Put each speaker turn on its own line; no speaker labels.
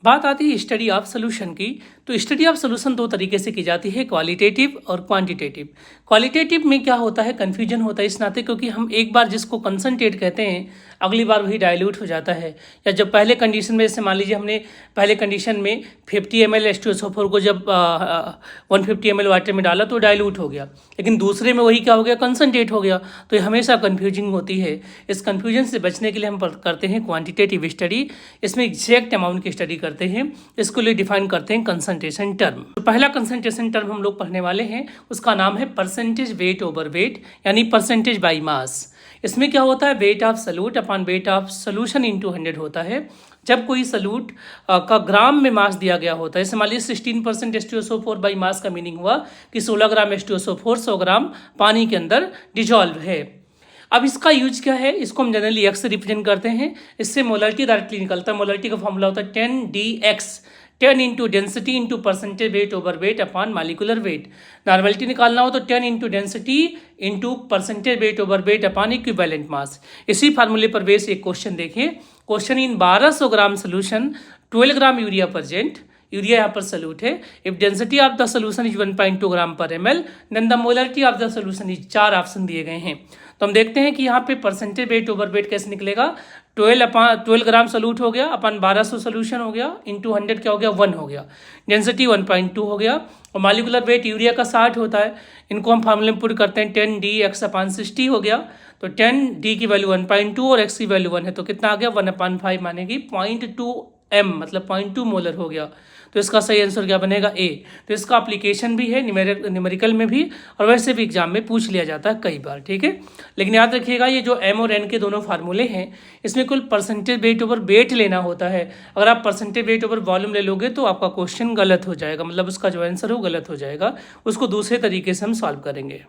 बात आती है स्टडी ऑफ सोल्यूशन की। तो स्टडी ऑफ सोल्यूशन दो तरीके से की जाती है, क्वालिटेटिव और क्वांटिटेटिव। क्वालिटेटिव में क्या होता है, कन्फ्यूजन होता है इस नाते क्योंकि हम एक बार जिसको कंसनट्रेट कहते हैं अगली बार वही डाइल्यूट हो जाता है। या जब पहले कंडीशन में, जैसे मान लीजिए हमने पहले कंडीशन में 50 ml H2SO4 को जब 150 ml वाटर में डाला तो डाइल्यूट हो गया, लेकिन दूसरे में वही क्या हो गया, कंसनट्रेट हो गया। तो ये हमेशा कन्फ्यूजिंग होती है। इस कन्फ्यूजन से बचने के लिए हम करते हैं क्वान्टिटेटिव स्टडी। इसमें एग्जैक्ट अमाउंट की स्टडी करते हैं। इसको लिए डिफाइन करते हैं कंसंट्रेशन टर्म। तो पहला कंसंट्रेशन टर्म हम लोग पढ़ने वाले हैं, उसका नाम है परसेंटेज वेट ओवर वेट, यानी परसेंटेज बाई मास। इसमें क्या होता है, weight of solute upon weight of solution into 100 होता है। जब कोई सल्यूट का ग्राम में मास दिया गया होता है, जैसे मान लीजिए 16% H2SO4 बाई मास का मीनिंग हुआ कि 16 ग्राम H2SO4 100 ग्राम पानी के अंदर डिजॉल्व है। अब इसका यूज क्या है, इसको हम जनरली एक्स से रिप्रेजेंट करते हैं। इससे मोलरिटी डायरेक्टली निकलता है। मोलरिटी का फॉर्मूला होता है 10dx, 10 into density into percentage weight over weight upon molecular weight. Normality निकालना हो तो 10 into density into percentage weight over weight upon equivalent mass. इसी फार्मूले पर बेस एक क्वेश्चन देखिए। Question in 1200 gram solution 12 gram urea present. Urea यहाँ पर सल्यूट है। If density of the solution is 1.2 gram per ml, then the molarity of the solution is, 4 option दिए गए हैं। तो हम देखते हैं कि यहाँ पे परसेंटेज वेट ओवर वेट कैसे निकलेगा। 12 ग्राम सल्यूट हो गया अपन 1200 सोल्यूशन हो गया इंटू 100 क्या हो गया, 1 हो गया। डेंसिटी 1.2 हो गया। और मालिकुलर वेट यूरिया का 60 होता है। इनको हम फार्मूले में पुट करते हैं 10dx/60 हो गया। तो 10d की वैल्यू 1.2 और x की वैल्यू 1 है, तो कितना आ गया, 1/5 मानेगी 0.2 m, मतलब 0.2 मोलर हो गया। तो इसका सही आंसर क्या बनेगा, ए। तो इसका एप्लीकेशन भी है न्यूमेरिकल में भी, और वैसे भी एग्जाम में पूछ लिया जाता है कई बार, ठीक है। लेकिन याद रखिएगा ये जो एम और एन के दोनों फार्मूले हैं, इसमें कुल परसेंटेज वेट ओवर वेट लेना होता है। अगर आप परसेंटेज वेट ओवर वॉल्यूम ले लोगे तो आपका क्वेश्चन गलत हो जाएगा, मतलब उसका जो आंसर हो गलत हो जाएगा। उसको दूसरे तरीके से हम सॉल्व करेंगे।